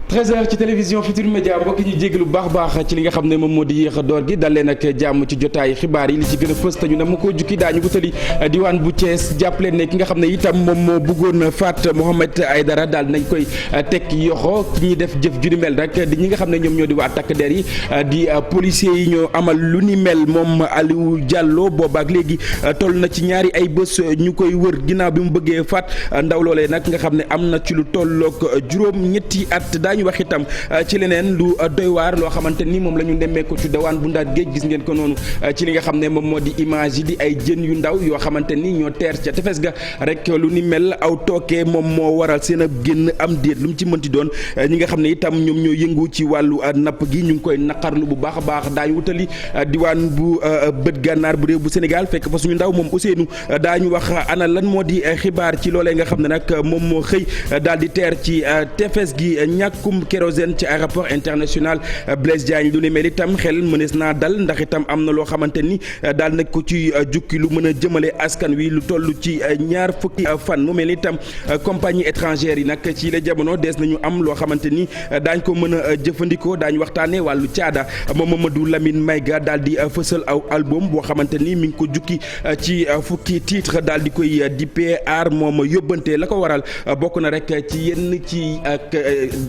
13h ci télévision Futurs Médias mbokk ñu jéglu baax ci li nga xam ne moom moo di yéex a door gi dal leen ak jàmm ci jotaay xibaar yi li ci gën a fës te ñu ne ma ko jukki daañu wutali diwaan bu Thiès jàpp leen ne ki nga xam ne itam moom moo bëggoon faat Mohamed Aidara daal nañ koy teg yoxo ki ñuy def jëf ju ni mel rek di ñi nga xam ne ñoom ñoo di waa takk der yi di policiers yi ñoo amal lu ni mel moom Aliou Diallo boobaak léegi toll na ci ñaari ay bés ñu koy wër ginnaaw bi mu bëggee faat ndaw loolee nag nga xam ne am na ci lu tolloog juróom-ñetti at ñu wax itam ci leneen lu doy waar loo xamante ni moom la ñu nemmeeku ci dawaan bu Ndar géej gis ngeen ko noonu ci li nga xam ne moom moo di image yi di ay jën yu ndaw yoo xamante ni ñoo teer ca tefes ga rek lu ni mel aw tookee moom moo waral seen ab génn am déet lu mu ci mënti doon ñi nga xam ne itam ñoom ñoo yëngu ci wàllu napp gi ñu ngi koy naqarlu bu baax a baax daañu wutali diwaan bu bët gànnaar bu réew bu Sénégal fekk fa suñu ndaw moom Ousseynou daañu wax ana lan moo di xibaar ci loolee nga xam ne nag moom moo xëy daal di teer ci tefes gi ñàkkum kérosène ci aéroport international Blaise Diagne lu ne mel itam xel mënees naa dal ndax itam am na loo xamante ni daal nag ko ci jukki lu mën a jëmale askan wi lu toll ci ñaar fukki fan mu mel itam compagnie étrangère yi nag ci la jamono dees nañu am loo xamante ni daañ ko mën a jëfandikoo daañu waxtaane wàllu caada moom Mamadou Lamine Mayga daal di fësal aw album boo xamante ni mi ngi ko jukki ci fukki titre daal di koy dippee aar moom yóbbante la ko waral bokk na rek ci yenn ci ak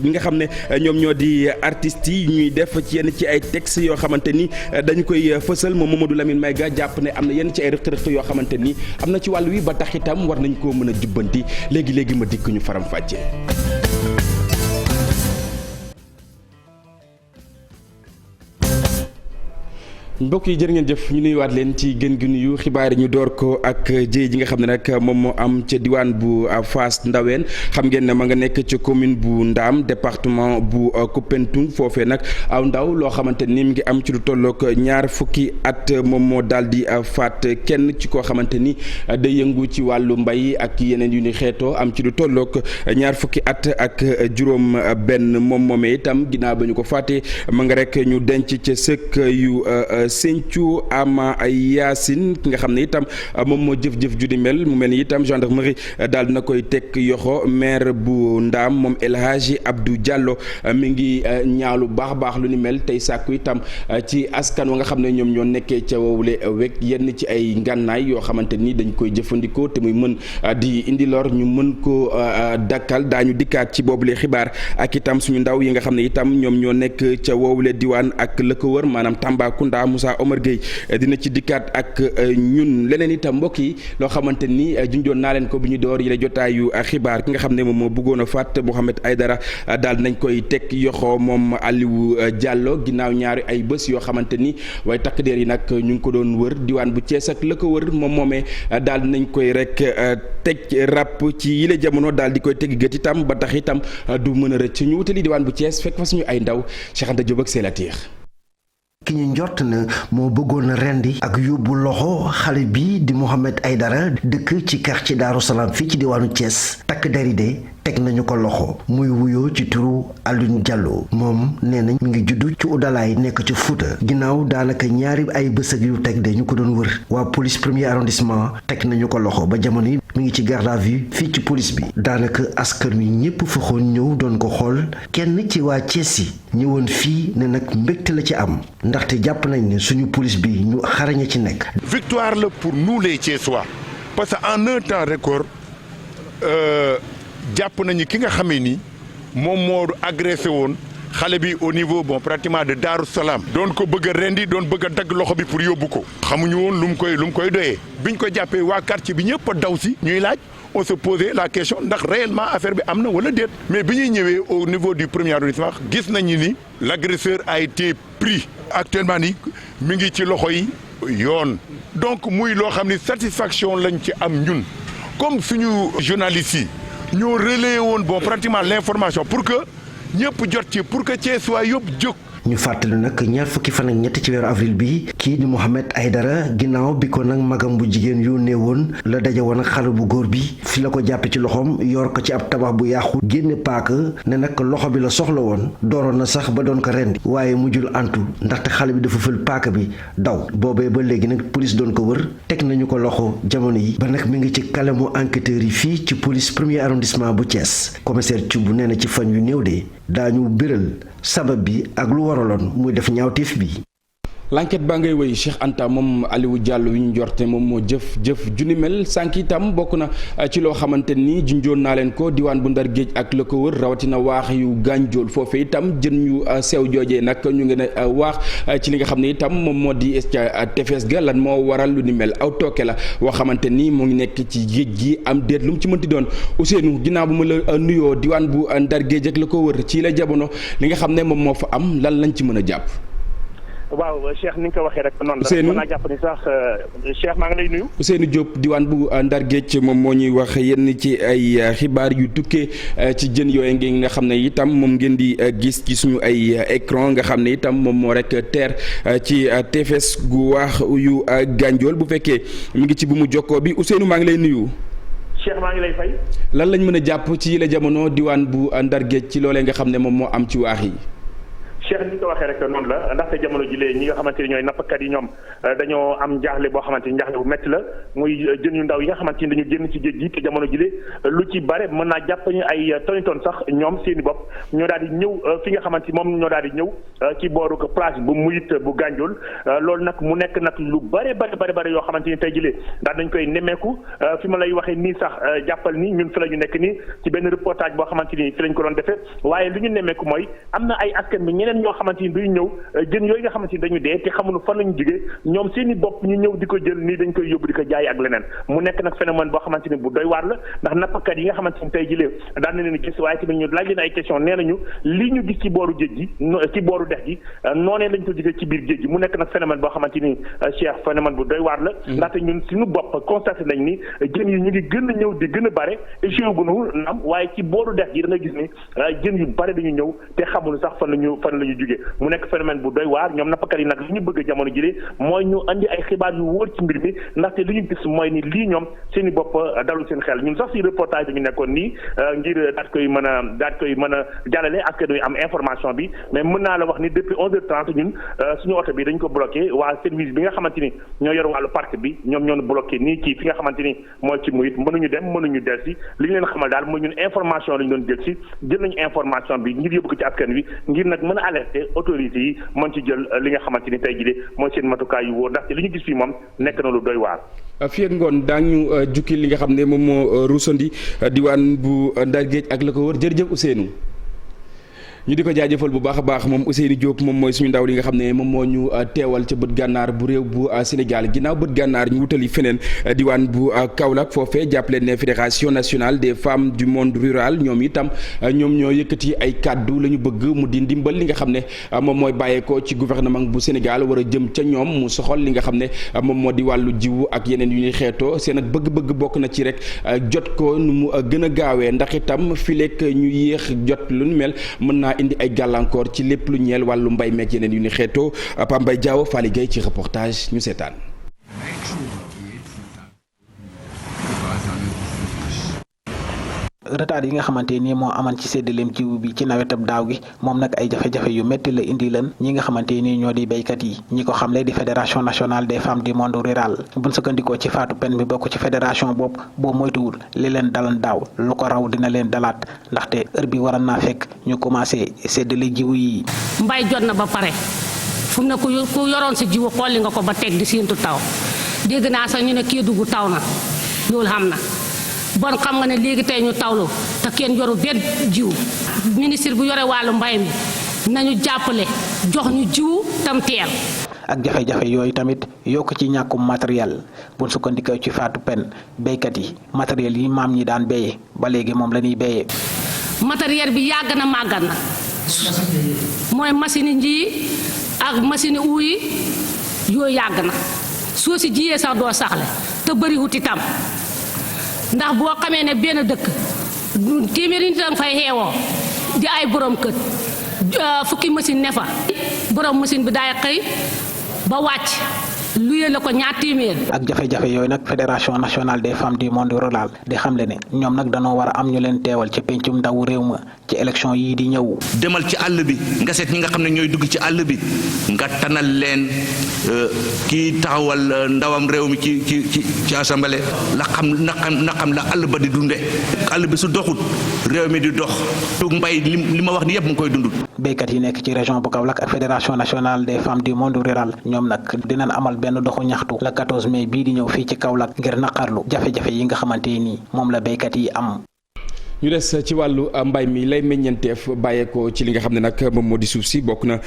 ñi nga xam ne ñoom ñoo di artistes yi ñuy def ci yenn ci ay textes yoo xamante ni dañu koy fësal moom Mamadou Lamine Mayga jàpp ne am na yenn ci ay rëq-rëq yoo xamante ni am na ci wàll wi ba tax itam war nañ koo mën a jubbanti léegi ma dikk ñu faram fàccee. mbokk yi jërë ngeen jëf ñu nuyuwaat leen ci gën gi nuyu xibaar yi ñu door ko ak jéey ji nga xam ne nag moom moo am ca diwaan bu Fass Ndaween xam ngeen ne ma nga nekk ca commune bu Ndaam département bu Koupentoum foofee nag aw ndaw loo xamante ni mi ngi am ci lu tollook ñaar fukki at moom moo daal di faat kenn ci koo xamante ni day yëngu ci wàllu mbay ak yeneen yu ni xeetoo am ci lu tollook ñaar fukki at ak juróom benn moom moomee itam ginnaaw ba ñu ko faatee ma nga rek ñu denc ca sëkk yu Sinthiou Ama Yacine ki nga xam ne itam moom moo jëf-jëf ju di mel mu mel ni itam gendarmerie daal dina koy teg yoxo maire bu Ndaam moom El Hadji Abdou Diallo mi ngi ñaalu baax lu ni mel tey sàkku itam ci askan wa nga xam ne ñoom ñoo nekkee ca wowule wek yenn ci ay ngànnaay yoo xamante ni dañ koy jëfandikoo te muy mën di indi lor ñu mën ko dakkal daañu dikkaat ci boobule xibaar ak itam suñu ndaw yi nga xam ne itam ñoom ñoo nekk ca wowule diwaan ak la ko wër maanaam Tambacounda Moussa Omar Gueye dina ci dikkaat ak ñun leneen itam mbokk yi loo xamante ni junjoon naa leen ko bi ñu door yi la jotaayu xibaar ki nga xam ne moom moo bëggoon a faat Mohamed Aidara daal nañ koy teg yoxoo moom Aliou Diallo ginnaaw ñaari ay bés yoo xamante ni waaye takk der yi nag ñu ngi ko doon wër diwaan bu Thiès ak la ko wër moom moomee daal nañ koy rek teg ràpp ci yile jamono daal di koy teg gët itam ba tax itam du mën a rëcc ñu wutali diwaan bu Thiès fekk fa suñu ay ndaw Cheikh Anta Diop ak Sélatiir ki ñu njort na moo bëggoon rendi ak yóbbu loxo xale bi di Mohamed Aidara dëkk ci quartier Daaru Salaam fii ci diwaanu Thiès takk dari de teg nañu ko loxo muy wuyoo ci turu Aliou Diallo moom nee nañ mi ngi juddu ci Oudalaay nekk ci Fouta ginnaaw daanaka ñaari ay bés ak yu teg de ñu ko doon wër waa police premier arrondissement teg nañu ko loxo ba jamono yi mi ngi ci garde à vue fii ci police bi daanaka askan wi ñépp faxoon ñëw doon ko xool kenn ci waa Thiès yi ñëwoon fii ne nag mbégte la ci am ndaxte jàpp nañ ne suñu police bi ñu xaraña ci nekk. victoire la pour nous les Thiessois parce que en un temps record jàpp nañu ki nga xamee ni moom moo agressé woon xale bi au niveau pratiquement de Darou Salaam. doon ko bëgg a rendi doon bëgg a dagg loxo bi pour yóbbu ko. xamuñu woon lu mu koy doyee biñ ko jàppee waa quartier bi ñëpp a daw si ñuy laaj. on se posait la question ndax réellement affaire bi am na wala déet mais bi ñuy ñëwee au niveau du premier arrondissement gis nañu ni l'agresseur a été pris actuellement ni mi ngi ci loxo yi yoon donc muy loo xam ni satisfaction lañ ci am ñun comme suñu journalistes yi ñoo relayé woon pratiquement l'information pour que ñëpp jot ci pour que Thiès waa yëpp jóg. ñu fàttali nag ñaar fukki fan ak ñett ci weeru avril bi kii di Mohamed Aydara ginnaaw bi ko nag magam bu jigéen yónnee woon la daje woon ak xale bu góor bi fi la ko jàppe ci loxoom yor ko ci ab tabax bu yàqu génne paaka ne nag loxo bi la soxla woon dooroon na sax ba doon ko rendi waaye mujjul antu ndaxte xale bi dafa fël paaka bi daw boobee ba léegi nag police doon ko wër teg nañu ko loxo jamono yi ba nag mi ngi ci kalamu enquêteurs yi fii ci police premier arrondissement bu Thiès commissaire Thioub nee na ci fan yu néew de daañu biral sabab bi ak lu waraloon muy def ñaawteef bi. l'enquête baa ngay wéy Cheikh Anta moom Aliou Diallo wi ñu njorte moom moo jëf junni mel sànq itam bokk na ci loo xamante ni junjoon naa leen ko diwaan bu Ndar Géej ak la ko wër rawatina waax yu Gànjool foofee itam jën ñu sew joojee nag ñu ngi ne waax ci li nga xam ne itam moom moo di tefes ga lan moo waral lu ni mel aw tooke la woo xamante ni mu ngi nekk ci géej gi am déet lu mu ci mënti doon Ousseynou ginnaaw bu ma la nuyoo diwaan bu Ndar Géej ak la ko wër ci la jamono li nga xam ne moom moo fa am lan lañ ci mën a jàpp. waaw Cheikh ni nga ko waxee rek noonu la mën naa jàpp ni sax Cheikh maa ngi lay nuyu. Ousseynou Diop diwaan bu Ndar Géej moom moo ñuy wax yenn ci ay xibaar yu tukkee ci jën yooyu ngi nga xam ne itam moom ngeen di gis ci suñu ay écran nga xam ne itam moom moo rek teer ci tefes gu waax yu Gànjool bu fekkee mu ngi ci bu mu jokkoo bi Ousseynou maa ngi lay nuyu. Cheikh maa ngi lay fay. lan lañ mën a jàpp ci la jamono diwaan bu Ndar Géej ci loolee nga xam ne moom moo am ci waax yi. Cheikh ni nga ko waxee rek noonu la ndaxte jamono jilee ñi nga xamante ni ñooy nappkat yi ñoom dañoo am njaaxle boo xamante ni njaaxle bu métti la muy jën yu ndaw yi nga xamante ni dañu génn ci géej gi te jamono jilee lu ci bare mën naa jàpp ñu ay toni sax ñoom seeni bopp ñoo daal di ñëw fi nga xamante ni moom ñoo daal di ñëw ci booru plage bu muyit bu Gànjool loolu nag mu nekk nag lu bare yoo xamante ni tey jilee daal dañ koy nemmeeku fi ma lay waxee nii sax jàppal ni ñun fi la ñu nekk nii ci benn reportage boo xamante ni fi lañ ko doon defee waaye lu ñu nemmeeku mooy am na ay askan bi ñeneen ñoo xamante ni duy ñëw jën yooyu nga xamante ni dañu dee te xamuñu fan lañu jógee ñoom seeni bopp ñu ñëw di ko jël nii dañ koy yóbbu di ko jaay ak leneen mu nekk nag phénomène boo xamante ni bu doy waar la ndax nappkat yi nga xamante ni tey jilee daan na leen gis waaye tamit ñu laaj leen ay question nee nañu lii ñu gis ci booru géej gi ci booru dex gi noonee lañ ko gisee ci biir géej gi mu nekk nag phénomène boo xamante ni Cheikh phénomène bu doy waar la ndaxte ñun suñu bopp constaté nañ ni jën yi ñu ngi gën a ñëw di gën a bare échoué gunu nam waaye ci booru dex gi da nga gis ni jën yu bare dañu ñëw te xamuñu sax fan la ñu jógee mu nekk phénomène bu doy waar ñoom nappkat yi nag li ñu bëgg jamono jëlee mooy ñu andi ay xibaar yu wóor ci mbir mi ndaxte li ñu gis mooy ni lii ñoom seen i bopp dalul seen xel ñun sax si reportage bi ñu nekkoon nii ngir daat koy mën a jàllale ak que am information bi mais mën naa la wax ni depuis 11h30 ñun suñu oto bi dañ ko bloqué waa service bi nga xamante ni ñoo yor wàllu parc bi ñoom ñoo bloqué nii ci fi nga xamante ni mooy ci muyit mënuñu dem mënuñu del si li ñu leen xamal daal mooy ñun information lañu doon jël si jël nañu information bi ngir yóbbu ko ci askan wi ngir nag mën a alerter autorités yi mën ci jël li nga xamante ni tey jii mooy seen matukaay yu wóor ndaxte li ñu gis fii moom nekk na lu doy waar. fii ak ngoon daañu jukki li nga xam ne moom moo ruusandi diwaan bu Ndar Géej ak la ko wër jërëjëf Ousseynou. ñu di ko jaajëfal bu baax a baax moom Ousseynou Diop moom mooy suñu ndaw li nga xam ne moom moo ñu teewal ca bët gànnaar bu réew bu Sénégal ginnaaw bët gànnaar ñu wutali feneen diwaan bu Kaolack foofee jàppale ne fédération nationale des femmes du monde rural ñoom itam ñoom ñoo yëkkati ay kàddu la ñu bëgg mu di ndimbal li nga xam ne moom mooy bàyyeekoo ci gouvernement bu Sénégal war a jëm ca ñoom mu soxal li nga xam ne moom moo di wàllu jiwu ak yeneen yu ñuy xeetoo seen ak bëgg-bëgg bokk na ci rek jot ko nu mu gën a gaawee ndax itam fileek ñu yéex jot lu nu mel mën naa indi ay gàllankoor ci lépp lu ñeel wàllu mbay meek yeneen yu ni xeetoo Pambay Diaw Fally Gueye ci reportage ñu seetaan. retard yi nga xamante ni moo aman ci séddaleem jiw bi ci nawetab daaw gi moom nag ay jafe-jafe yu métti la indi leen ñi nga xamante ni ñoo di béykat yi ñi ko xamle di fédération nationale des femmes du monde rural buñ sukkandikoo ci Fatou Pen bi bokk ci fédération boobu boo moytuwul li leen dalan daaw lu ko raw dina leen dalaat ndaxte heure bi waroon naa fekk ñu commencé séddale jiw yi. mbay jot na ba pare fu mu ne ku yoroon sa jiw xolli nga ko ba teg di séentu taw dégg naa sax ñu ne Kédougou taw na loolu xam na. bon xam nga ne léegi tey ñu tawlu te kenn yoru benn jiw ministre bu yore wàllu mbay mi nañu jàppale jox ñu jiw tam teel. ak jafe-jafe yooyu tamit yokk ci ñàkkum matériel bu sukkandikoo ci Fatou Pen béykat yi matériel yi maam ñi daan béyee ba léegi moom la ñuy béyee. matériel bi yàgg na màggat na mooy machine nji ak machine uuyi yooyu yàgg na soo si jiyee sax doo saxle te bëri wut itam. ndax boo xamee ne benn dëkk téeméeri nit a nga fay xeewoo di ay borom kër fukki machine ne fa borom machine bi daay xëy ba wàcc luye la ko ñaar téeméer. ak jafe-jafe yooyu nag fédération nationale des femmes du monde rural di xamle ne ñoom nag danoo war a am ñu leen teewal ci pencum ndawu réew ma ci élection yii di ñëw. demal ci àll bi nga seet ñi nga xam ne ñooy dugg ci àll bi nga tanal leen kii taxawal ndawam réew mi ci assemblée la xam la àll ba di dunde àll bi su doxut réew mi di dox mbay li ma wax ni yëpp mu ngi koy dund. béykat yi nekk ci région bu Kaolack ak fédération nationale des femmes du monde rural ñoom nag dinañ amal benn doxu ñaxtu le 14 mai bii di ñëw fii ci Kaolack ngir naqarlu jafe-jafe yi nga xamante ni moom la béykat yi am. ñu des ci wàllu mbay mi lay meññeenteef bàyyeekoo ci li nga xam ne nag moom moo di suuf si bokk na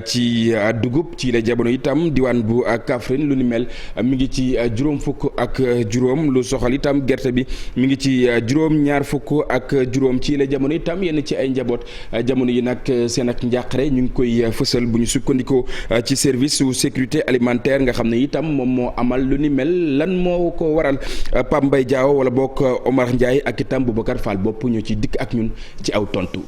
ci dugub ci la jamono itam diwaan bu Kaffrine lu ni mel mi ngi ci juróom fukk ak juróom lu soxal itam gerte bi mi ngi ci juróom ñaar fukk ak juróom ci la jamono itam yenn ci ay njaboot jamono yi nag seen ak njàqare ñu ngi koy fësal bu ñu sukkandikoo ci service su sécurité alimentaire nga xam ne itam moom moo amal lu ni mel lan moo ko waral Pape Mbaye Diaw wala bokk Omar Ndiaye ak itam Boubacar Fall bopp ñoo ci dikk ak ñun ci aw tontu.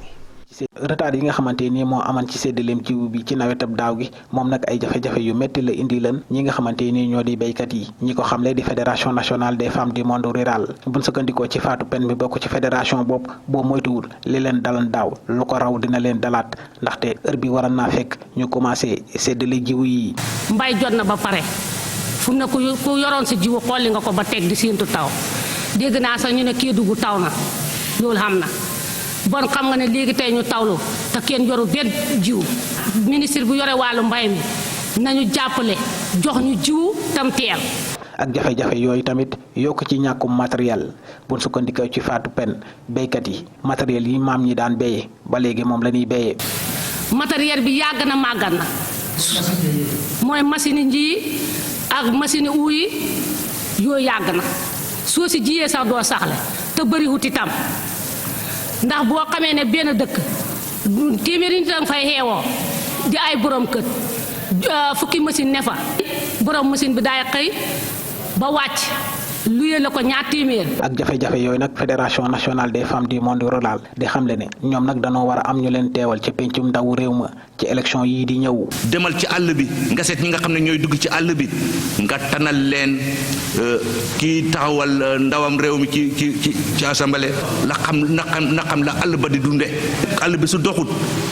retard yi nga xamante ni moo aman ci séddaleem jiw bi ci nawetab daaw gi moom nag ay jafe-jafe yu métti la indi leen ñi nga xamante ni ñoo di béykat yi ñi ko xamle di fédération nationale des femmes du monde rural buñ sukkandikoo ci Fatou Pen bi bokk ci fédération bopp boo moytuwul li leen dalan daaw lu ko raw dina leen dalaat ndaxte heure bi waroon naa fekk ñu commencé séddale jiw yi. mbay jot na ba pare fu mu ne ku yoroon sa jiwu xolli nga ko ba teg di séentu taw dégg naa sax ñu ne Kédougou taw na loolu xam na bon xam nga ne léegi tey ñu tawlu te kenn yoru benn jiw ministre bu yore wàllu mbay mi nañu jàppale jox ñu jiw tam teel. ak jafe-jafe yooyu tamit yokk ci ñàkkum matériel bu sukkandikoo ci Fatou Pen béykat yi matériel yi maam ñi daan béyee ba léegi moom la ñuy béyee. matériel bi yàgg na màggat na mooy machine nji ak machine uuyi yooyu yàgg na soo si jiyee sax doo saxle te bëri wut itam ndax boo xamee ne benn dëkk téeméeri nit danga fay xeewoo di ay borom kër fukki machine ne fa borom machine bi daay xëy ba wàcc luye la ko ñaar téeméer. ak jafe-jafe yooyu nag fédération nationale des femmes du monde rural di xamle ne ñoom nag danoo war a am ñu leen teewal ci pencum ndawu réew ma ci élection yii di ñëw. demal ci àll bi nga seet ñi nga xam ne ñooy dugg ci àll bi nga tanal leen kii taxawal ndawam réew mi ci assemblée la xam la àll ba di dunde àll bi su doxut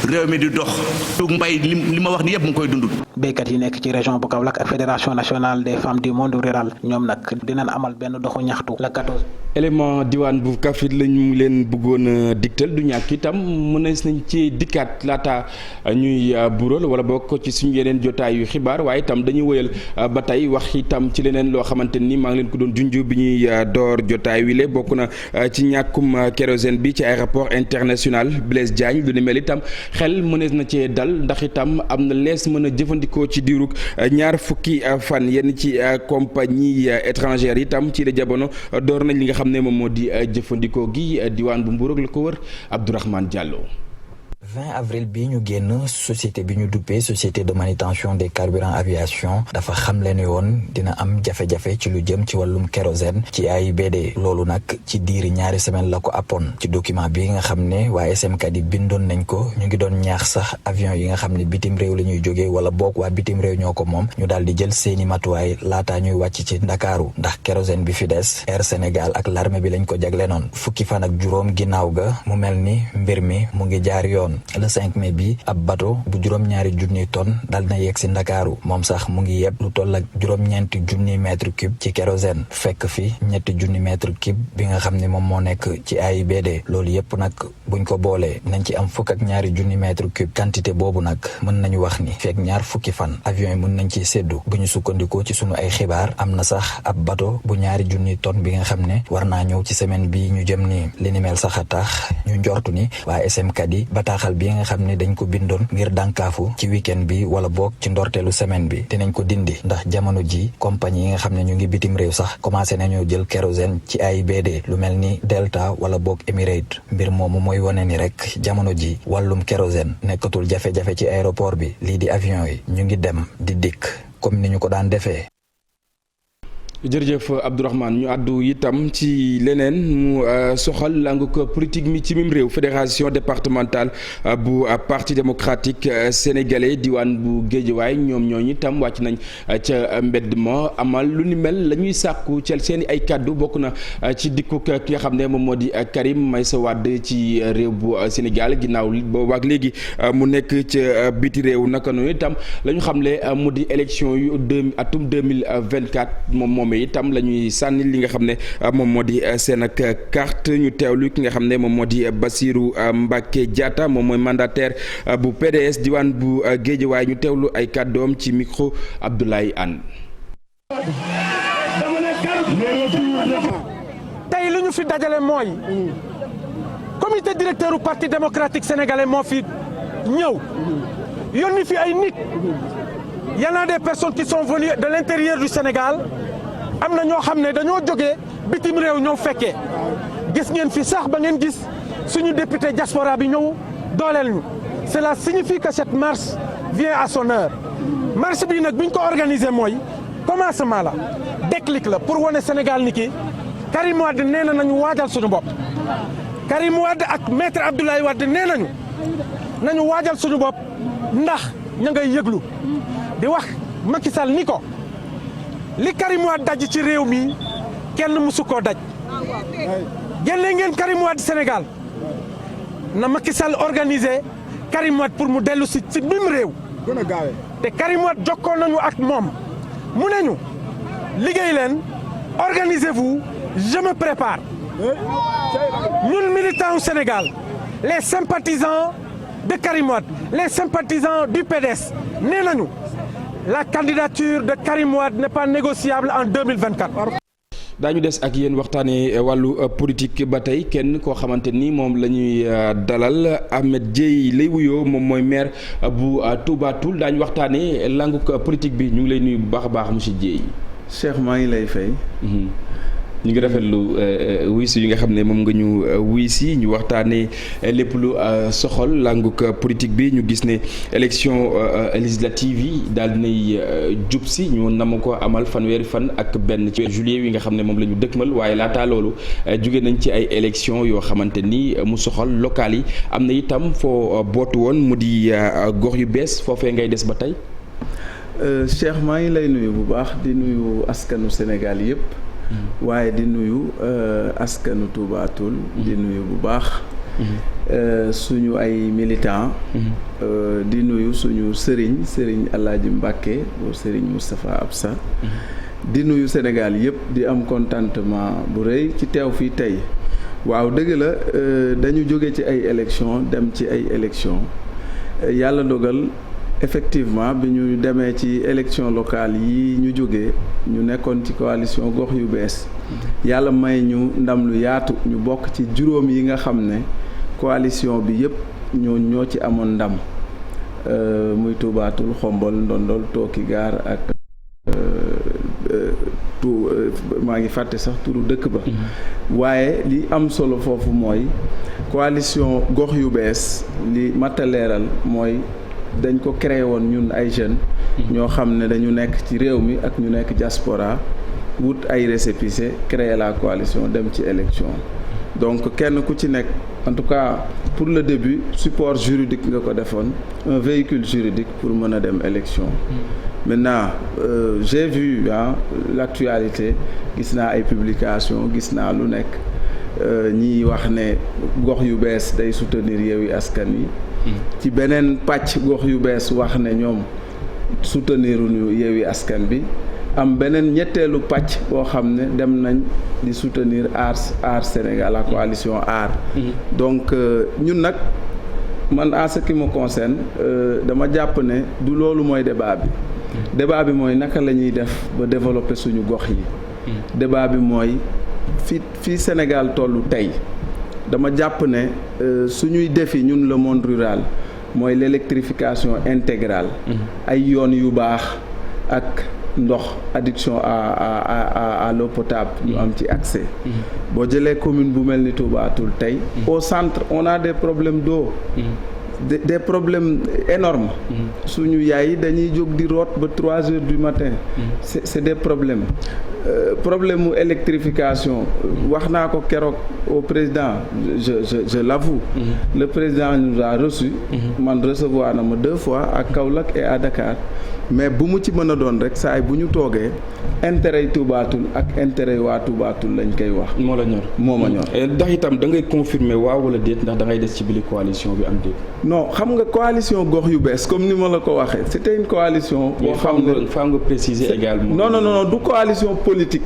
réew mi di dox mbay li ma wax ni yëpp mu ngi koy dund. béykat yi nekk ci région bu Kaolack ak fédération nationale des femmes du monde rural ñoom nag dinañ amal benn doxu ñaxtu la 14. élément diwaan bu Kaffrine lañu leen bëggoon a digtal du ñàkk itam mënees nañ ci dikkaat laata ñuy bural wala bokk ci suñu yeneen jotaayu xibaar waaye itam dañuy wëyal ba tey wax itam ci leneen loo xamante ni maa ngi leen ko doon junj bi ñuy door jotaay wi le bokk na ci ñàkkum kérosène bi ci aéroport international Blaise Diagne lu ni mel itam xel mënees na cee dal ndax itam am na lees mën a jëfandikoo ci diirug ñaar fukki fan yenn ci compagnie étrangère itam ci la jamono door nañ li nga xam ne moom moo di jëfandikoo gi diwaan bu Mbour ak la ko wër Abdourahmane Diallo. 20 avril bi ñu génn société bi ñu duppee société de manutention des carburants aviation dafa xamle ne woon dina am jafe-jafe ci lu jëm ci wàllum kérosène ci AIBD loolu nag ci diiri ñaari semaine la ko appoon ci document bi nga xam ne waa SMK di bindoon nañ ko ñu ngi doon ñaax sax avion yi nga xam ne bitim réew la ñuy jógee wala boog waa bitim réew ñoo ko moom ñu daal di jël seeni matuwaay laataa ñuy wàcc ci Ndakaaru ndax kérosène bi fi des Air Sénégal ak l'armée bi lañ ko jagle noon fukki fan ak juróom ginnaaw ga mu mel ni mbir mi mu ngi jaar yoon le 5 mai bi ab bateau bu juróom-ñaari junniy tonnes dal na yegg si Ndakaaru moom sax mu ngi yeb lu toll ak juróom-ñeenti junniy mètre cube ci kérosène fekk fi ñetti junni mètre cube bi nga xam ne moom moo nekk ci AIBD loolu yépp nag buñ ko boolee nañ ci am fukk ak ñaari junni mètre cube quantité boobu nag mën nañu wax ni fekk ñaar fukki fan avion yi mën nañ ci séddu bu ñu sukkandikoo ci sunu ay xibaar am na sax ab bateau bu ñaari junniy tonnes bi nga xam ne war naa ñëw ci semaine bi ñu jëm ni li ni mel sax a tax ñu njortu ni waa SMK di bataaxal bi nga xam ne dañ ko bindoon ngir dànkaafu ci week-end bi wala boog ci ndorteelu semaine bi dinañ ko dindi ndax jamono ji compagnie yi nga xam ne ñu ngi bitim réew sax commencé nañoo jël kérosène ci AIBD lu mel ni Delta wala boog Emirates mbir moomu mooy wane ni rek jamono ji wàllum kérosène nekkatul jafe-jafe ci aéroport bi lii di avion yi ñu ngi dem di dikk comme ni ñu ko daan defee. jërëjëf Abdourahmane ñu àddu itam ci leneen mu soxal langu ko politique mi ci mim réew fédération départementale bu parti démocratique sénégalais diwaan bu Géejawaay ñoom ñooñu itam wàcc nañ ca mbedd ma amal lu ni mel la ñuy sàkku ci seen ay kàddu bokk na ci dikku ki nga xam ne moom moo di Karim Meïssa Wade ci réew bu Sénégal ginnaaw boobaak léegi mu nekk ca biti réew naka noonu itam la ñu xamle mu di élection yu atum 2024 moom itam la ñuy sànni li nga xam ne moom moo di seen ak carte ñu teewlu ki nga xam ne moom moo di Bassirou Mbacké Diatta moom mooy mandataire bu PDS diwaan bu Guédiawaye ñu teewlu ay kàddoom ci micro Abdoulaye Anne. tey li ñu fi dajale mooy comité directeur du parti démocratique sénégalais moo fi ñëw yónni fi ay nit y en a des personnes qui sont venues de l'intérieur du Sénégal. am na ñoo xam ne dañoo jógee bitim réew ñëw fekkee gis ngeen fi sax ba ngeen gis suñu député diaspora bi ñëw dooleel ñu cela signifie que cette marche vient à son heure marche bi nag bi ñu ko organisé mooy commencement la déclic la pour wane Sénégal ni ki Karim Wade nee nañu waajal suñu bopp Karim Wade ak maître Abdoulaye Wade nee nañu waajal suñu bopp ndax ña ngay yëglu di wax Macky Sall ni ko li Karim Wade daj ci réew mi kenn mësu koo daj génne ngeen Karim Wade Sénégal na Macky Sall organisé Karim Wade pour mu dellu si ci mim réew te Karim Wade jokkoo nañu ak moom mu ne ñu liggéey leen organisez-vous je me prépare ñun militants au Sénégal les sympathisants de Karim Wade les sympathisants du PDS nee nañu la candidature de Karim Wade n'est pas négociable en 2024. daañu des ak yéen waxtaanee wàllu politique ba tey kenn koo xamante ni moom la ñuy dalal Ahmed Dieye lay wuyoo moom mooy maire bu Touba Toul daañu waxtaanee langu politique bi ñu ngi lay nuyu bu baax a baax monsieur Dieye. Cheikh maa ngi lay fay. ñu ngi rafetlu wuy si yi nga xam ne moom nga ñu wuy si ñu waxtaanee lépp lu soxal languk politique bi ñu gis ne élection législative yi daal dinay jub si ñu nam ko amal fanweeri fan ak benn ci juillet yi nga xam ne moom la ñu dëkkmal waaye laataa loolu jóge nañ ci ay élection yoo xamante ni mu soxal local yi am na itam foo bootu woon mu di gox yu bees foofee ngay des ba tey. Cheikh maa ngi lay nuyu bu baax di nuyu askanu Sénégal yëpp. waaye di nuyu askanu Touba Toul di nuyu bu baax suñu ay militants di nuyu suñu sëriñ Alaaji Mbàkke bu sëriñ Moustapha Absa di nuyu Sénégal yëpp di am contentement bu rëy ci teew fii tey waaw dëgg la dañu jóge ci ay élections dem ci ay élections yàlla dogal effectivement bi ñu demee ci élection locale yi ñu jógee ñu nekkoon ci coalition gox yu bees yàlla may ñu ndam lu yaatu ñu bokk ci juróom yi nga xam ne coalition bi yëpp ñoo ci amoon ndam muy Touba Toul Xombol Ndondol Tooki Gaar ak maa ngi fàtte sax turu dëkk ba waaye li am solo foofu mooy coalition gox yu bees li mata leeral mooy dañ ko créé woon ñun ay jeunes ñoo xam ne dañu nekk ci réew mi ak ñu nekk diaspora wut ay récépissé créer la coalition dem ci élection donc kenn ku ci nekk en tout cas pour le début support juridique nga ko defoon un véhicule juridique pour mën a dem élection maintenant j'ai vu l'actualité gis naa ay publication gis naa lu nekk ñiy wax ne gox yu bees day soutenir Yewwi Askan Wi ci beneen pàcc gox yu bees wax ne ñoom souteniruñu Yewwi Askan Bi am beneen ñetteelu pàcc boo xam ne dem nañ di soutenir Aar Sénégal la coalition Aar donc ñun nag man en ce qui me concerne dama jàpp ne du loolu mooy débat bi mooy naka la ñuy def ba développer suñu gox yi débat bi mooy fii Sénégal tollu tey dama jàpp ne suñuy défi ñun le monde rural mooy l'électrification intégrale ay yoon yu baax ak ndox adduction à l'eau potable ñu am ci accès boo jëlee commune bu mel ni Touba Toul tey au centre on a des problèmes d'eau des problèmes énormes suñu yaay yi dañuy jóg di root ba 3 heures du matin c'est des problèmes problème mu électrification wax naa ko keroog au président je l'avoue. Le président nous a reçu. man recevoir na ma 2 fois à Kaolack et à Dakar. mais bu mu ci mën a doon rek saa yi bu ñu toogee intérêt yi Touba Toul ak intérêt yi waa Touba Toul lañ koy wax. moo la ñor moo ma ñor. ndax itam da ngay confirmer waaw wala déet ndax da ngay des ci biir coalition bi am déet. non xam nga coalition gox yu bees comme ni ma la ko waxee c'était une coalition. boo xam ne faa nga préciser également. non du coalition politique.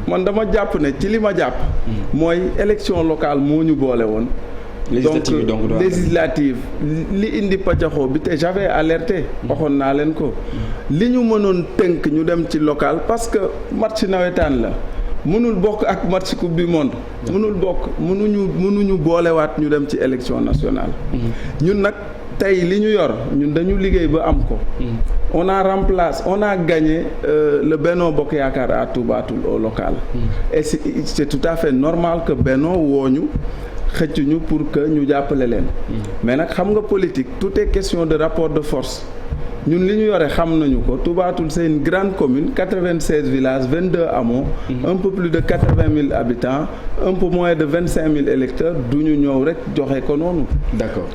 man dama jàpp ne ci li ma jàpp. mooy élection locale moo ñu boole woon. législative li indi paccaxoo bi te j'avais alerté waxoon naa leen ko li ñu mënoon tënk ñu dem ci local parce que match nawetaan la mënul bokk ak match coupe du monde mënul bokk mënuñu boolewaat ñu dem ci élection nationale ñun nag tey li ñu yor ñun dañu liggéey ba am ko on a gagné le Benno Bokk Yaakaar à Touba Toul au local et c'est tout à fait normal que Benno wooñu xëccuñu pour que ñu jàppale leen mais nag xam nga politique tout est question de rapport de force ñun li ñu yore xam nañu ko Touba Toul c'est une grande commune 96 villages 22 hameaux un peu plus de 80 000 habitants un peu moins de 25 000 électeurs du ñu ñëw rek joxe ko noonu. D'accord.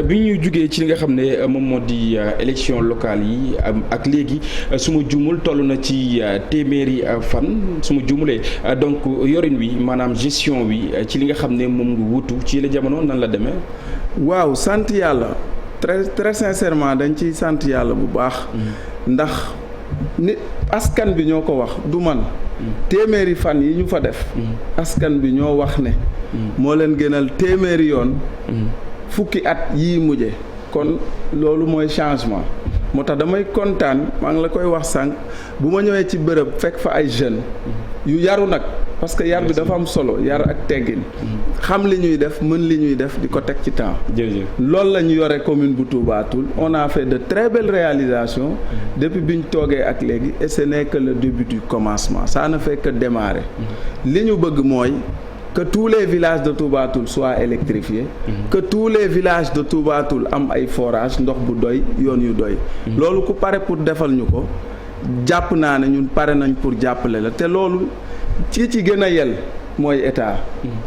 bi ñuy jugee ci li nga xam ne moom moo di élection locale yi ak léegi su ma juumul toll na ci téeméeri fan su ma juumulee donc yorin wi maanaam gestion wi ci li nga xam ne moom nga wutu ci la jamono nan la demee. waaw sant yàlla très sincèrement dañ ciy sant yàlla bu baax. ndax nit askan bi ñoo ko wax du man. téeméeri fan yi ñu fa def. askan bi ñoo wax ne. moo leen gënal téeméeri yoon. fukki at yii mujje kon loolu mooy changement moo tax damay kontaan maa ngi la koy wax sànq bu ma ñëwee ci bërëb fekk fa ay jeunes yu yaru nag parce que yar bi dafa am solo yar ak teggin xam li ñuy def mën li ñuy def di ko teg ci temps loolu la ñu yore commune bu Touba Toul on a fait de très belles réalisations depuis bi ñu toogee ak léegi et ce n'est que le début du commencement ça ne fait que démarrer li ñu bëgg mooy que tous les villages de Touba Toul soient électrifiés que tous les villages de Touba Toul am ay forage ndox bu doy yoon yu doy loolu ku pare pour defal ñu ko jàpp naa ne ñun pare nañ pour jàppale la te loolu ci gën a yel mooy état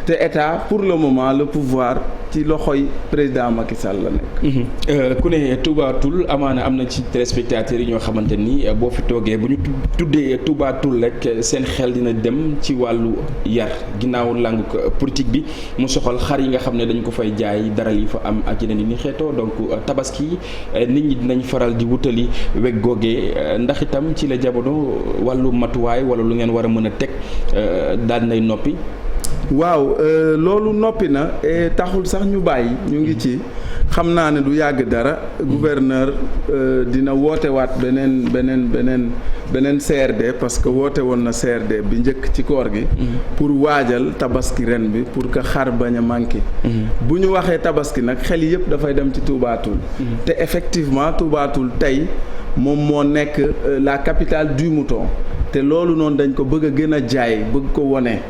te état pour le moment le pouvoir ci loxoy président Macky Sall la nekk. ku ne Touba Toul amaana am na ci téléspectateurs yi ñoo xamante ni boo fi toogee bu ñu tuddee Touba Toul rek seen xel dina dem ci wàllu yar ginnaaw langu politique bi mu soxal xar yi nga xam ne dañ ko fay jaay daral yi fa am ak yeneen yi ni xeetoo donc tabaski nit ñi dinañ faral di wutali weg googee ndax itam ci la jamono wàllu matuwaay wala lu ngeen war a mën a teg daal nay noppi. waaw loolu noppi na et taxul sax ñu bàyyi ñu ngi ci xam naa ne du yàgg dara gouverneur dina woote waat beneen CRD parce que woote woon na CRD bi njëkk ci koor gi pour waajal tabaski ren bi pour que xar bañ a manqué bu ñu waxee tabaski nag xel yëpp dafay dem ci Touba Toul te effectivement Touba Toul tey moom moo nekk la capitale du mouton te loolu noonu dañ ko bëgg a gën a jaay bëgg ko wone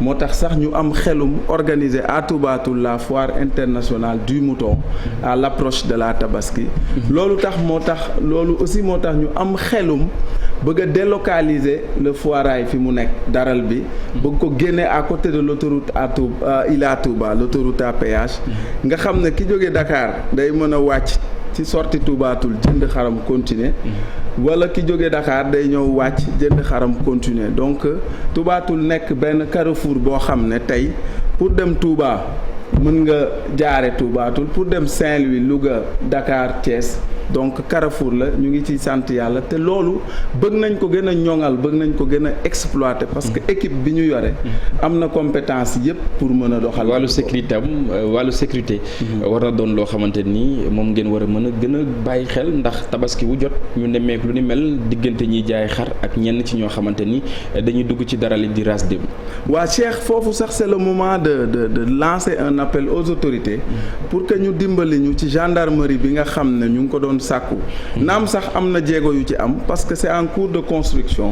moo tax sax ñu am xelum organiser à Touba Toul la foire internationale du mouton à l'approche de la tabaski loolu aussi moo tax ñu am xelum bëgg a délocaliser le foirail fi mu nekk daral bi bëgg ko génne à côté de l'autoroute Ila Touba l'autoroute à péage nga xam ne ki jóge Dakar day mën a wàcc ci sortie Touba Toul jënd xaram continuer wala ki jóge Dakar day ñëw wàcc jënd xaram continuer donc Touba Toul nekk benn carrefour boo xam ne tey pour dem Touba mën nga jaare Touba Toul pour dem Saint-Louis Louga Dakar Thiès donc carrefour la ñu ngi ciy sant yàlla te loolu bëgg nañ ko gën a ñoŋal bëgg nañ ko gën a exploiter parce que équipe bi ñu yore am na compétence yépp pour mën a doxal wàllu sécurité war na doon loo xamante ni moom ngeen war a mën a gën a bàyyi xel ndax tabaski wu jot ñu nemmeeku lu ni mel diggante ñiy jaay xar ak ñenn ci ñoo xamante ni dañuy dugg ci dara li di ras dem waa Cheikh foofu sax c'est le moment de lancer un appel aux autorités pour que ñu dimbali ñu ci gendarmerie bi nga xam ne ñu ngi ko doon doon sàkku naam sax am na jéego yu ci am parce que c'est en cours de construction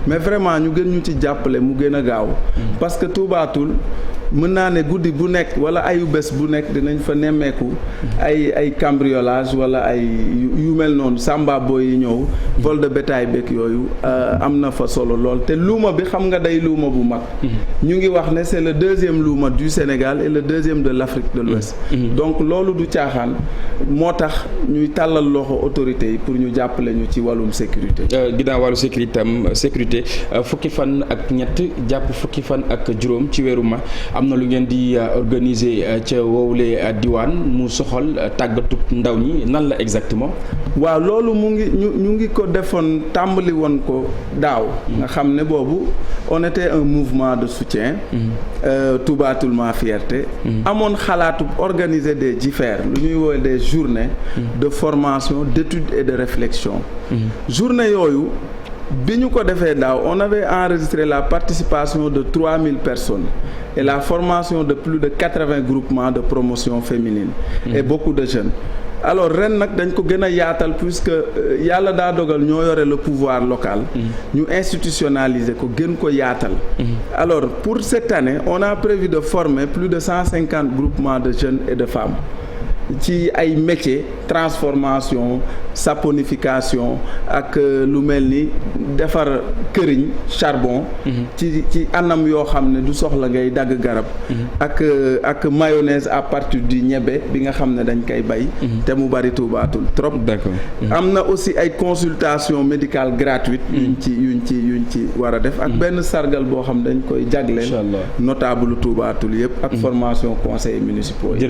mais vraiment ñu gën ñu ci jàppale mu gën a gaaw parce que Touba Toul mën naa ne guddi bu nekk wala ayu bés bu nekk dinañ fa nemmeeku ay cambriolage wala ay yu mel noonu samba boy yi ñëw vol de bétail beeg yooyu am na fa solo lool te luuma bi xam nga day luuma bu mag ñu ngi wax ne c'est le deuxième luuma du Sénégal et le deuxième de l'Afrique de l'Ouest donc loolu du caaxaan moo tax ñuy tàllal loxo autorités yi pour ñu jàppale ñu ci wàllum sécurité ginnaaw wàllu sécurité fukki fan ak ñett jàpp fukki fan ak juróom ci weeru ma am na lu ngeen di organiser ca woowule diwaan mu soxal tàggatu ndaw ñi nan la exactement. waaw loolu mu ngi ñu ngi ko defoon tàmbali woon ko daaw. nga xam ne boobu on était un mouvement de soutien. Touba Toul ma fierté. amoon xalaatu organiser des JIFER lu ñuy woowee des journées. de formation d'étude et de réflexion. journée yooyu. bi ñu ko defee daaw on avait enregistré la participation de 3000 personnes et la formation de plus de 80 groupements de promotion féminine et beaucoup de jeunes alors ren nag dañ ko gën a yaatal puisque yàlla daa dogal ñoo yore le pouvoir local ñu institutionnaliser ko gën ko yaatal alors pour cette année on a prévu de former plus de 150 groupements de jeunes et de femmes ci ay métiers transformation saponification ak lu mel ni defar këriñ charbon ci anam yoo xam ne du soxla ngay dagg garab ak mayonnaise à partir du ñebe bi nga xam ne dañ koy bay te mu bari Touba Toul trop d'accord am na aussi ay consultation médicale gratuite yuñ ci war a def ak benn sargal boo xam dañ koy jagleel notable Touba Toul yëpp ak formation conseillers municipaux yi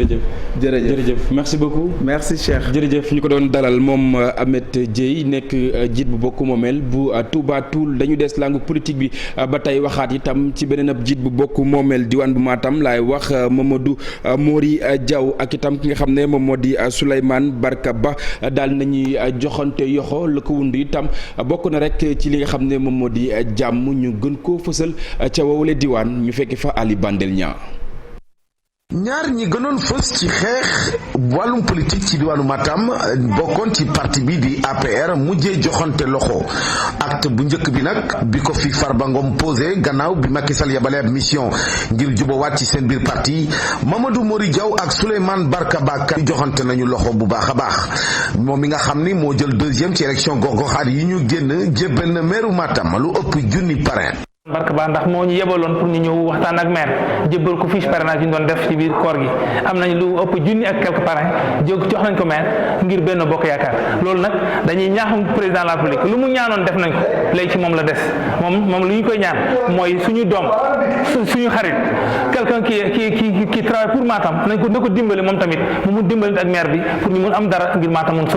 jërëjëf merci beaucoup merci Cheikh jërëjëf ñu ko doon dalal moom Ahmed Dieye nekk jiit bu bokk moomeel bu Touba Toul dañu des langue politique bi ba tey waxaat itam ci beneen ab jiit bu bokk moomeel diwaan bu Matam laay wax Mamadou Mori Diaw ak itam ki nga xam ne moom moo di Souleymane Barka Ba daal nañuy joxante yoxo la ko wund itam bokk na rek ci li nga xam ne moom moo di jàmm ñu gën koo fësal ca wowule diwaan ñu fekk fa Ali Bandel Niang. ñaar ñi gënoon fës ci xeex wàllum politique ci diwaanu Matam bokkoon ci parti bi di APR mujjee joxante loxo acte bu njëkk bi nag bi ko fi Farba Ngom posé gannaaw bi Macky Sall yabale ab mission ngir jubawaat ci seen biir parti Mamadou Mori Diaw ak Souleymane Barka Ba joxante nañu loxo bu baax a baax moom mi nga xam ni moo jël deuxième ci élection gox-goxaat yi ñu génn jébbal na meeru Matam lu ëpp junni parrain. Barka Ba ndax moo ñu yebaloon pour ñu ñëw waxtaan ak maire jébbal ko fiche parrainage yi ñu doon def ci biir koor gi am nañ lu ëpp junni ak quelques parrains jox nañ ko maire ngir Benno Bokk Yaakaar loolu nag dañuy ñaaxum président de la République lu mu ñaanoon def nañ ko léegi ci moom la des moom lu ñu koy ñaan mooy suñu doom suñu xarit quelqu'un qui travaille pour Matam na ko dimbali moom tamit mu dimbali ak maire bi pour ñu mun am dara ngir Matam mun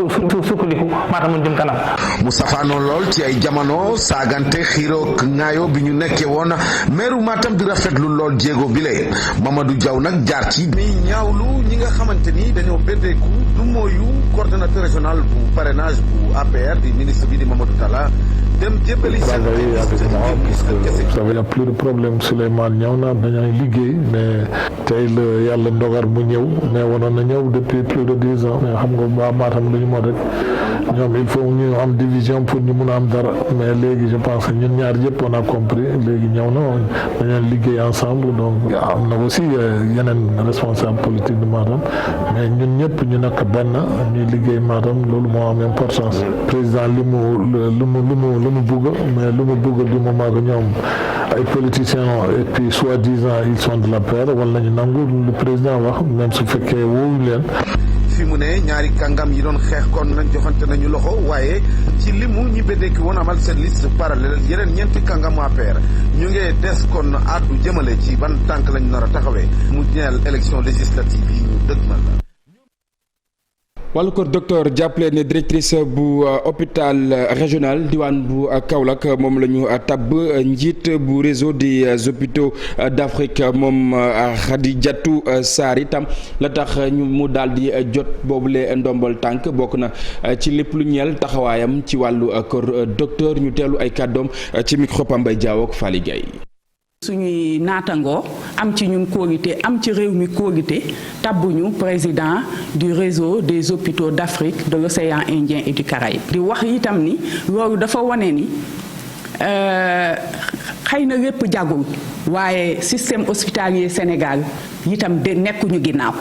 sukkandiku Matam mun jëm kanam. mu safaanoo lool ci ay jamono saagante xiiroo ŋaayoo bi ñu nekkee woon meeru Matam di rafetlu lool jéego bi lee Mamadou Diaw nag jaar ci mi ñaawlu ñi nga xamante ni dañoo beddeeku du mooyu coordonnateur régional bu parrainage bu APR di ministre bi di Mamadou Talla dem jébbali vous savez, il y a plus de problème. Souleymane ñëw na dañuy liggéey mais tey la yàlla ndogar mu ñëw mais waroon na ñëw depuis plus de 10 ans mais xam nga waa Matam lu ñu moo rek ñoom il faut ñu am division pour ñu mun a am dara mais léegi je pense que ñun ñaar yëpp on a compris léegi ñëw na dañuy liggéey ensemble donc am na aussi yeneen responsable politique de Matam mais ñun ñëpp ñu nekk benn ñuy liggéey Matam loolu moo am importance président lu mu bëgg mais lu mu bëgg du moment que ñoom ay politiciens et puis soi-disant ils sont de la paix wala nañu nangu lu président wax même su fekkee wóowu leen. fi mu ne ñaari kàngam yi doon xeex kon nañ joxante nañu loxo waaye ci limu ñi beddeeki woon amal seen liste parallèle yeneen ñeenti kàngamu APR ñu ngi des kon àddu jëmale ci ban tànk lañ nar a taxawee mu ñeel élection législative yi ñu dëgmal. wàllu ko docteur jàppale ne directrice bu hôpital régional diwaan bu Kaolack moom la ñu tabb njiit bu réseau des hôpitaux d'Afrique moom Khadijatou Sarr itam la tax ñu mu daal di jot boobule ndombol tànk bokk na ci lépp lu ñeel taxawaayam ci wàllu kër docteur ñu teelu ay kàddoom ci micro Pambay Diaw ak Fally Gueye. suñuy naatangoo am ci ñun kóolute am ci réew mi kóolute tabbuñu président du réseau des hôpitaux d'Afrique de l'océan Indien et du Caraïbe di wax itam ni loolu dafa wane ni xëy na lépp jagul waaye système hospitalier Sénégal itam de nekkuñu ginnaaw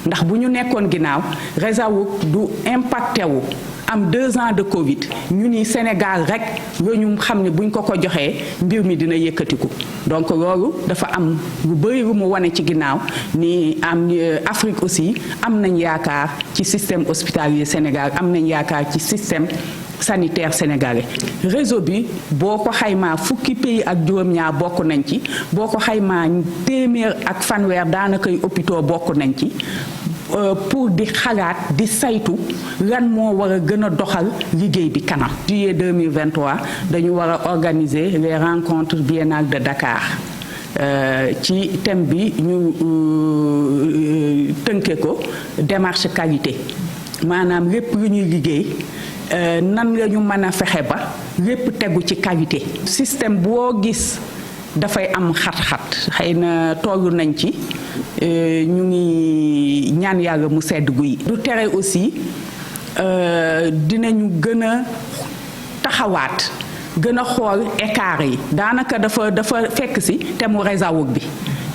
ndax bu ñu nekkoon ginnaaw réseau du impacté wu am 2 ans de Covid ñu ni Sénégal rek la ñu xam ne buñ ko joxee mbir mi dina yëkkatiku donc loolu dafa am lu bëri lu mu wane ci ginnaaw ni am Afrique aussi am nañ yaakaar ci système hospitalier Sénégal am nañ yaakaar ci système sanitaire sénégalais réseau bi boo ko xaymaa fukki pays ak juróom-ñaar bokk nañ ci boo ko xaymaa téeméer ak fanweer daanakay hôpitaux bokk nañ ci pour di xalaat di saytu lan moo war a gën a doxal liggéey bi kanam. Juillet 2023 dañu war a organiser les rencontres biennales de Dakar ci thème bi ñu tënke ko démarche qualité maanaam lépp lu ñuy liggéey nan la ñu mën a fexe ba lépp tegu ci qualité. système boo gis dafay am xat-xat xëy na tollu nañ ci ñu ngi ñaan yàlla mu sedd guy. du tere aussi dinañu gën a taxawaat gën a xool écart yi daanaka dafa fekk si te mu réseau bi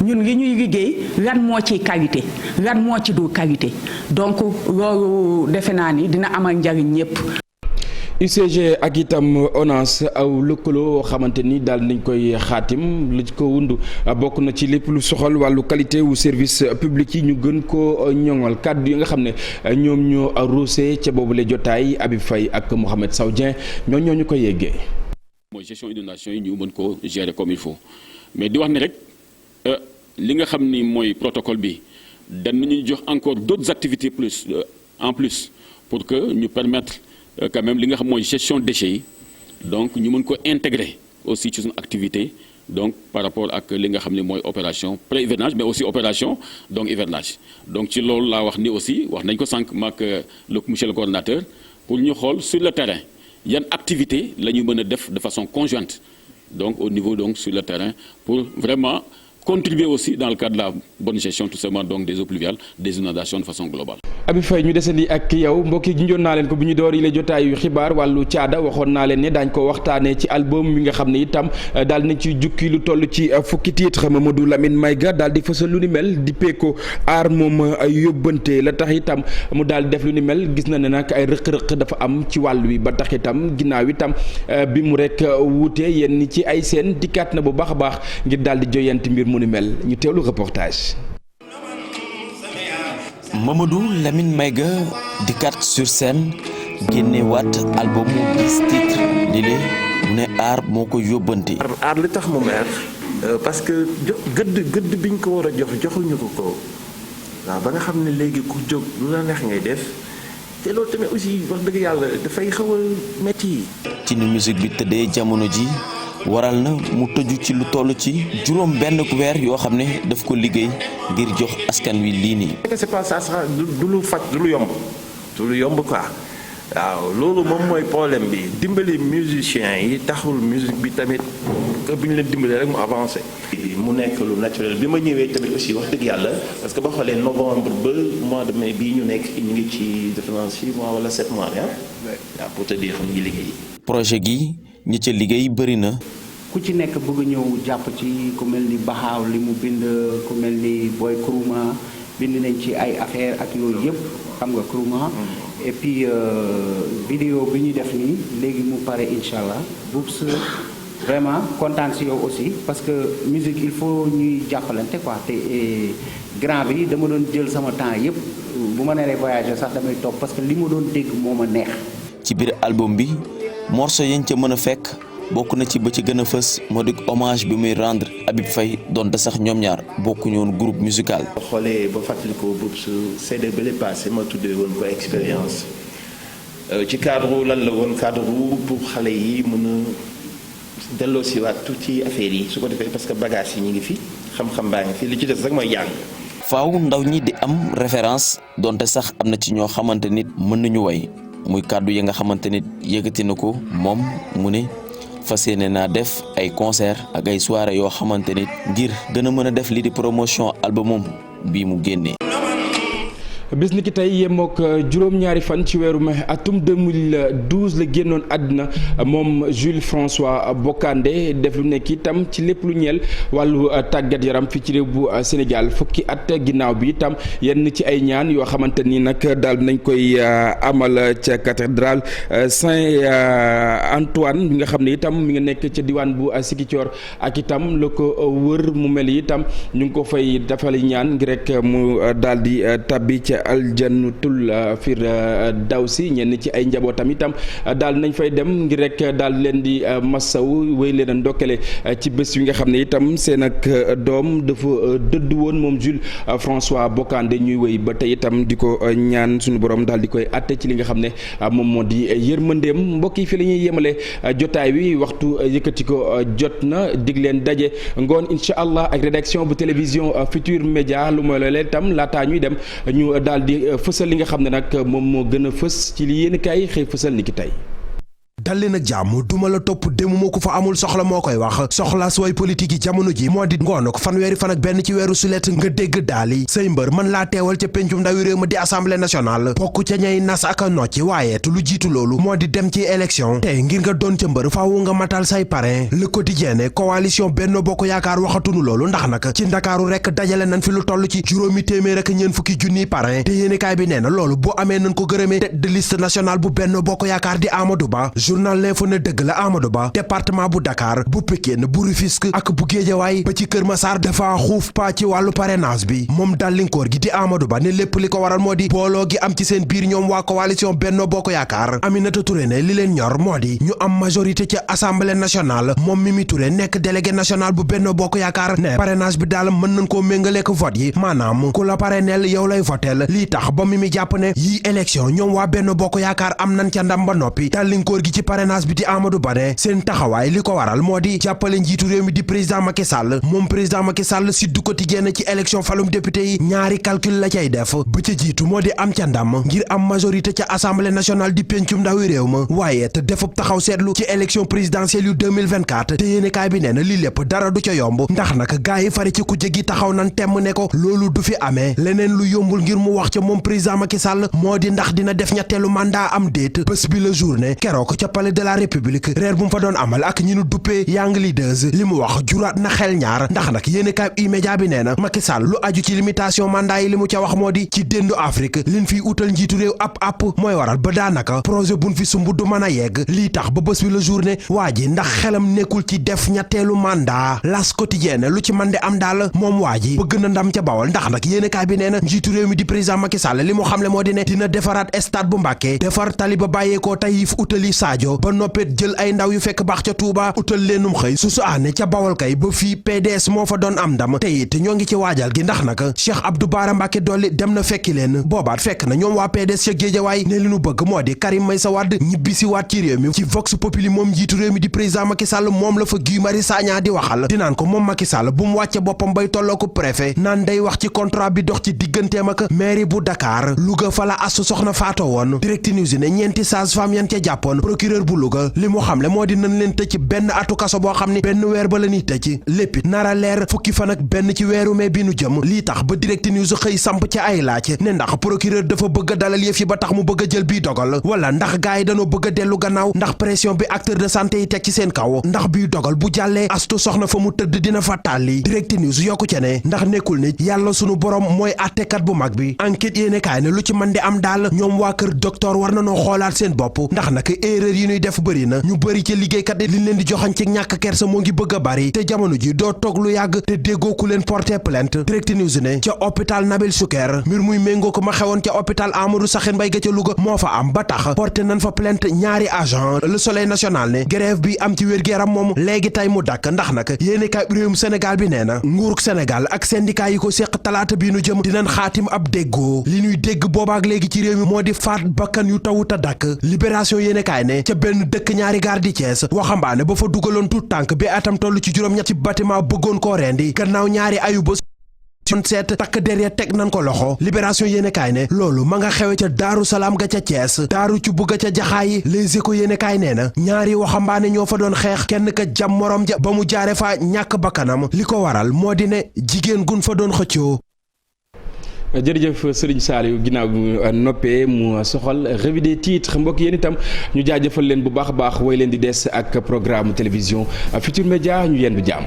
ñun li ñuy liggéey lan moo ciy qualité lan moo ci dul qualité donc loolu defe naa ni dina amal njariñ ñépp. UCG ak itam ONAS aw lëkkaloo xamante ni daal nañ koy xaatim li ko wund bokk na ci lépp lu soxal wàllu qualité wu service public yi ñu gën ko ñoŋal kàddu yi nga xam ne ñoom ñoo roose ca boobule jotaay Habib Faye ak Mohamed Sow Dieng ñoo ñu ko yeggee. mooy gestion inondation yi ñu mën ko gérer comme il faut mais di wax ne rek li nga xam ni mooy protocole bi danañu jox encore d'autres activités plus en plus pour que ñu permettre quand même li nga xam mooy gestion déchets yi donc ñu mën ko intégrer aussi ci suñu activité donc par rapport ak li nga xam ne mooy opération pré-hivernage mais aussi opération donc hivernage donc ci loolu laa wax ni aussi wax nañ ko sànq maak le monsieur le coordonnateur pour ñu xool sur le terrain yan activité la ñu mën a def de façon conjointe donc au niveau donc sur le terrain pour vraiment contribuer aussi dans le cadre de la bonne gestion tout simplement donc des eaux pluviales des inondations de façon globale. Habib Faye ñu desandi ak yow mbokk yi junjoon naa leen ko bi ñu door yi la jotaayu xibaar wàllu caada waxoon naa leen ne daañ ko waxtaanee ci album bi nga xam ne itam daal nañ ci jukki lu toll ci fukki titre Mamadou Lamine Mayga daal di fësal lu ni mel di peeko aar moom ay yóbbante la tax itam mu daal def lu ni mel gis na ne nag ay rëq-rëq dafa am ci wàll wi ba tax itam ginnaaw itam bi mu rek wuute yenn ci ay seen dikkaat na bu baax a baax ngir daal di joyanti mbir mu ni mel ñu teewlu reportage. Mamadou Lamine Mayga dikkaat sur scène génne waat album mu 10 titres lile mu ne aar moo ko yóbbante. aar li tax mu meer parce que gëdd biñ ko war a joxuñu ko waaw ba nga xam ne léegi ku jóg lu la neex ngay def te loolu tamit aussi wax dëgg yàlla dafay xaw a metti. ci ni musique bi tëddee jamono ji waral na mu tëju ci lu toll ci juróom benn weer yoo xam ne daf ko liggéey ngir jox askan wi lii nii. c'est pas ça du lu faj du lu yomb quoi waaw loolu moom mooy problème bi dimbali musiciens yi taxul musique bi tamit que bu ñu leen dimbalee rek mu avancé. mu nekk lu naturel bi ma ñëwee tamit aussi wax dëgg yàlla parce que ba xoolee novembre ba mois de mai bii ñu nekk ñu ngi ci defe naa 6 mois wala 7 mois ah. waaw pour te dire xam ngi liggéey. projet gi ñi ca liggéey bëri na. ku ci nekk bëgg ñëw jàpp ci ku mel ni Baxaaw li mu bind ku mel ni Boy Kourouma bind nañ ci ay affaire ak yooyu yëpp xam nga Kourouma. et puis vidéo bi ñu def nii léegi mu pare incha allah Boubs vraiment kontaan si yow aussi parce que musique il faut ñuy jàppalante quoi te grand bi dama doon jël sama temps yëpp bu ma nee voyager sax damay toog parce que li ma doon dégg moo ma neex. ci biir album bi morceau yañ ca mën a fekk bokk na ci ba ci gën a fës moo di hommage bi muy rendre Habib Faye donte sax ñoom ñaar bokkuñu woon groupe musical. boo xoolee ba fàttalikoo boobu su CD ba le passé ma tuddee woon ko expérience ci cadre lan la woon cadre pour xale yi mën a delloo si waat tuuti affaire yi su ko defee parce que bagage yi ñu ngi fi xam-xam baa ngi fi li ci des rek mooy jàng. faaw ndaw ñi di am référence donte sax am na ci ñoo xamante nit mën nañu way muy kàddu yi nga xamante nit yëkkati na ko moom mu ne fas yéene naa def ay concert ak ay soirée yoo xamante ni ngir gën a mën a def lii di promotion albumam bii mu génnee. bis ni ki tey yemook juróom-ñaari fan ci weeru mai atum 2012 la génnoon àddina moom Jules François Bocandé def lu nekk itam ci lépp lu ñeel wàllu tàggat yaram fii ci réew bu Sénégal fukki at ginnaaw bi itam yenn ci ay ñaan yoo xamante ni nag daal nañ koy amal ca cathédrale Saint-Antoine bi nga xam ne itam mi nga nekk ca diwaan bu Ziguinchor ak itam la ko wër mu mel itam ñu ngi ko fay defal ñaan ngir rek mu daal di tabbi ca aljannatul firdawsi ñenn ci ay njabootam itam daal nañ fay dem ngir rek daal leen di massaw wéy leen a ndokkale ci bés yi nga xam ne itam seen ak doom dafa dëdd woon moom Jules François Bocandé ñuy wéy ba tey itam di ko ñaan suñu borom daal di koy atte ci li nga xam ne moom moo di yërmandeem mbokk yi fi la ñuy yemale jotaay wi waxtu yëkkati ko jot na dig leen daje ngoon incha allah ak rédaction bu télévision Futur Média lu mooy loolee itam laataa ñuy dem ñu daal di fësal li nga xam ne nag moom moo gën a fës ci li yéen kaay xëy fësal ni ki tey. dalli nag jàmm duma la topp dému moo ko fa amul soxla moo koy wax soxlaas way politique yi jamono ji moo di ngoonuk fanweeri fan ak benn ci weeru sulet nga dégg daali say mbër mën laa teewal ca pencum ndawi réew ma di assemblée nationale bokk ca ñay nas ak a nocci waaye te lu jiitu loolu moo di dem ci élection tey ngir nga doon ca mbër faawu nga matal say parrain le quotidien ne coalition Benno Bokk Yaakaar waxatunu loolu ndax nag ci ndakaaru rek dajale nañ fi lu toll ci juróomi téeméer ak ñeen fukki junniy parrain te yéenekaay bi nee na loolu bu amee nañ ko gërëmee tête de liste nationale bu Benno Bokk Yaakaar di Amadou Ba journal L'Info ne dëgg la Amadou Ba département bu Dakar bu Pikine bu Rufisque ak bu Guédiawaye ba ci Kër Massar dafa xuuf paa ci wàllu parrainage bi moom dàllinkoor gi di Amadou Ba ne lépp li ko waral moo di booloo gi am ci seen biir ñoom waa coalition Benno Bokk Yaakaar Aminata Touré ne li leen ñor moo di ñu am majorité ci assemblée nationale moom Mimi Touré nekk délégué national bu Benno Bokk Yaakaar ne parrainage bi daal mën nañ koo méngaleek vote yi maanaam ku la parrainel yow lay votel lii tax ba Mimi jàpp ne yii élection ñoom waa Benno Bokk Yaakaar am nañ ca ndam ba noppi dàllinkoor gi ci parrainage bi di Amadou Ba ne seen taxawaay li ko waral moo di jàppale njiitu réew mi di président Macky Sall moom président Macky Sall si du quotidien ci élection falum député yi ñaari calcul la cay def ba ca jiitu moo di am ca ndam ngir am majorité ca assemblée nationale di pencum ndawi réew ma waaye te defub taxaw seetlu ci élection présidentielle yu 2024 te yéenekaay bi nee na lii lépp dara du ca yomb ndax nag gaa yi fari ci kujje gi taxaw nan temm ne ko loolu du fi amee leneen lu yombul ngir mu wax ca moom président Macky Sall moo di ndax dina def ñetteelu mandat am déet bés bi la journée keroog ca palais de la république reer bu mu fa doon amal ak ñi nu duppee Young Leaders li mu wax juraat na xel ñaar ndax nag yéenekaay E-Media bi nee na Macky Sall lu aju ci limitation mandat yi li mu ca wax moo di ci déndu Afrique liñ fiy utal njiitu réew ab mooy waral ba daanaka projet buñ fi sumb du mën a yegg lii tax ba bés bi la journée waa ji ndax xelam nekkul ci def ñetteelu mandat L'As Quotidien lu ci mën di am daal moom waa ji bëgg na ndam ca Bawol ndax nag yéenekaay bi nee na njiitu réew mi di président Macky Sall li mu xamle moo di ne dina defaraat stade bu Mbàkke defar tali ba bàyyeekoo Taïf utali Sadio ba noppet jël ay ndaw yu fekk baax ca Touba utal leenum xëy su aane ca Bawol kay ba fii PDS moo fa doon am ndam te it ñoo ngi ci waajal gi ndax nag Cheikh Abdou Bara Mbacké Dolly dem na fekki leen boobaat fekk na ñoom waa PDS ca Géejawaay ne li nu bëgg moo di Karim Meïssa Wade ñibbisi waat ci réew mi ci Vox Populi moom njiitu réew mi di président Macky Sall moom la fa Guy Marius Sagna di waxal dinaan ko moom Macky Sall bu mu wàcce boppam bay tolloo ko préfet naan day wax ci contrat bi dox ci digganteem ak mairie bu Dakar Louga fa la astu soxna faatoo woon Direct News ne ñeenti sage-femme yan ca jàppoon procureur bu Louga li mu xamle moo di nañ leen tëj benn atu kaso boo xam ni benn weer ba la ñuy tëj léppit nara leer fukki fan ak benn ci weeru mai bi nu jëm lii tax ba Direct News xëy samp ci ay laaj ne ndax procureur dafa bëgg a dalal yëf yi ba tax mu bëgg a jël bii dogal wala ndax gaay yi dañoo bëgg a dellu gannaaw ndax pression bi acteur de santé yi teg ci seen kaw ndax bii dogal bu jàllee astu soxna fa mu tëdd dina fa tàlli Direct News yokku ca ne ndax nekkul ni yàlla sunu borom mooy àttekat bu mag bi enquête yéene kaay ne lu ci mën di am daal ñoom waa kër docteur war na noo xoolaat seen bopp ndax nag erreur yi ñuy def bëri na ñu bëri ci liggéeykat yi liñ leen di joxañ ci ñàkk kersa moo ngi bëgg a bari te jamono ji doo toog lu yàgg te déggoo ku leen porter plainte Direct News ne ca hôpital Nabil Choucair mbir muy méngoo ko ma xewoon ca hôpital Amadou Sakhir Mbaye ga ca Louga moo fa am ba tax porté nañ fa plainte ñaari agent Le Soleil national ne grève bi am ci wér-gu-yaram moom léegi tey mu dakk ndax nag yéenekaay réewum Sénégal bi nee na nguurug Sénégal ak syndicat yi ko séq talaata bii nu jëm dinañ xaatim ab déggoo li ñuy dégg boobaak léegi ci réew mi moo di faat bakkan yu tawut a dakk Libération yéenekaay ne ca benn dëkk ñaari gaar di Thiès waxambaane ba fa dugaloon tuut tànk bi atam toll ci juróom-ñett ci bâtiment bëggoon koo rendi gannaaw ñaari ayu bés ci seet takk der teg nan ko loxo libération yéenekaay ne loolu ma nga xewe ca Daaru Salaam ga ca Thiès Daaru Cubb ga ca Jaxaay Les Échos yéenekaay nee na ñaari waxambaane ñoo fa doon xeex kenn ka jam morom ja ba mu jaare fa ñàkk bakkanam li ko waral moo di ne jigéen gun fa doon xëccoo. jërëjëf Serigne Saliou ginnaaw bi noppee mu soxal revue des titres mbokk yéen itam ñu jaajëfal leen bu baax a baax way leen di des ak programme télévision Futurs Médias ñu yendu jàmm.